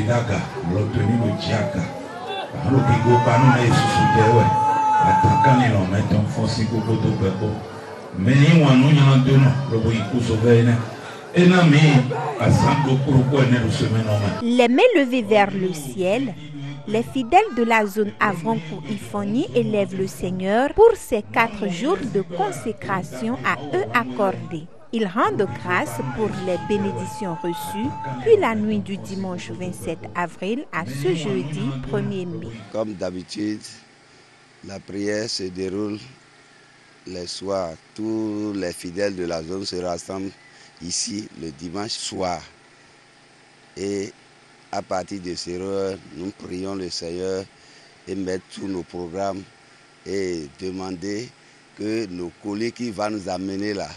Daga, l'obtenu le Diaka. Le Bigo Panou et Soussoudewe. Attaquant l'on met un fossé pour tout peuple. Mais nous en donnons le Boïkou Sauvene. Les mains levées vers le ciel, les fidèles de la zone Avrankou-Ifani élèvent le Seigneur pour ces 4 jours de consécration à eux accordés. Ils rendent grâce pour les bénédictions reçues, puis la nuit du dimanche 27 avril à ce jeudi 1er mai. Comme d'habitude, la prière se déroule les soirs. Tous les fidèles de la zone se rassemblent ici le dimanche soir. Et à partir de ces heures, nous prions le Seigneur et mettre tous nos programmes et demander que nos collègues qui vont nous amener là,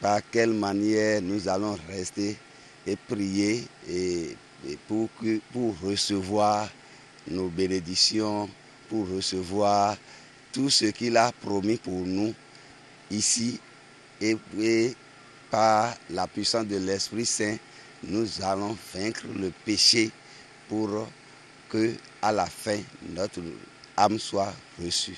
par quelle manière nous allons rester et prier et pour recevoir nos bénédictions, pour recevoir tout ce qu'il a promis pour nous ici et par la puissance de l'Esprit Saint, nous allons vaincre le péché pour que à la fin, notre âme soit reçue.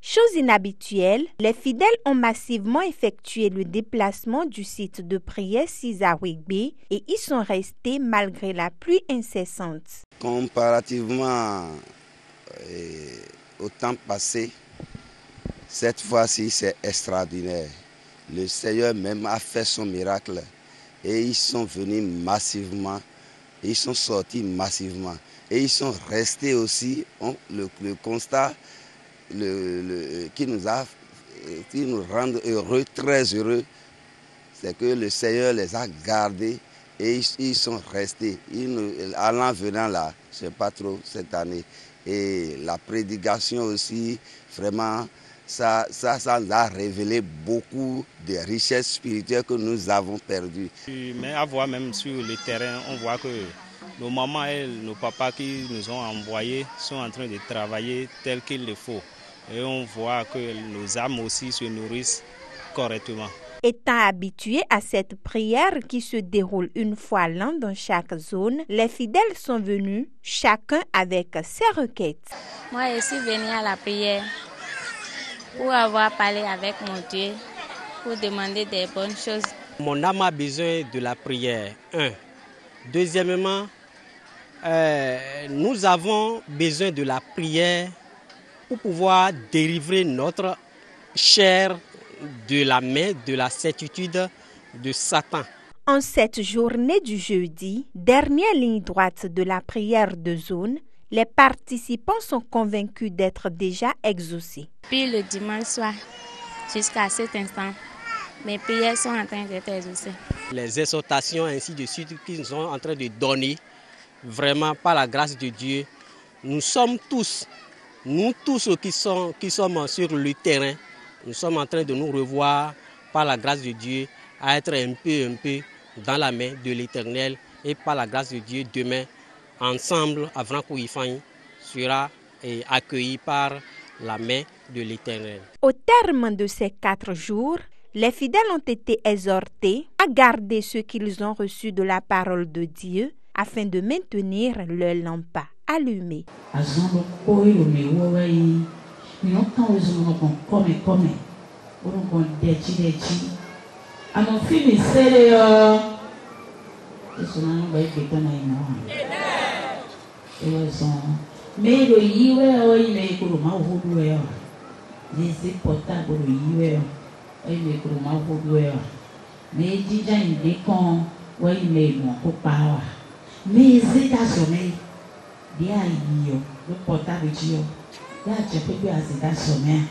Chose inhabituelle, les fidèles ont massivement effectué le déplacement du site de prière Sizawigbe et y sont restés malgré la pluie incessante. Comparativement au temps passé, cette fois-ci c'est extraordinaire. Le Seigneur même a fait son miracle et ils sont venus massivement, ils sont sortis massivement et ils sont restés aussi. Le constat qui nous rend heureux, très heureux, c'est que le Seigneur les a gardés et ils sont restés. Allant venant là, je ne sais pas trop cette année. Et la prédication aussi, vraiment, ça nous a révélé beaucoup de richesses spirituelles que nous avons perdues. Mais à voir même sur le terrain, on voit que nos mamans et nos papas qui nous ont envoyés sont en train de travailler tel qu'il le faut. Et on voit que nos âmes aussi se nourrissent correctement. Étant habitués à cette prière qui se déroule une fois l'an dans chaque zone, les fidèles sont venus, chacun avec ses requêtes. Moi, je suis venue à la prière pour avoir parlé avec mon Dieu, pour demander des bonnes choses. Mon âme a besoin de la prière, 1. Deuxièmement, nous avons besoin de la prière pour pouvoir délivrer notre chair de la main, de la certitude de Satan. En cette journée du jeudi, dernière ligne droite de la prière de zone, les participants sont convaincus d'être déjà exaucés. Puis le dimanche soir, jusqu'à cet instant, mes prières sont en train d'être exaucées. Les exhortations ainsi de suite qu'ils sont en train de donner, vraiment par la grâce de Dieu, nous tous qui sommes sur le terrain, nous sommes en train de nous revoir par la grâce de Dieu à être un peu dans la main de l'Éternel et par la grâce de Dieu demain, ensemble, Avrankou-Ifani sera accueilli par la main de l'Éternel. Au terme de ces 4 jours, les fidèles ont été exhortés à garder ce qu'ils ont reçu de la parole de Dieu afin de maintenir leur lampe allumée. Dia iyo lo portable ji yo ya je pe bi asida so me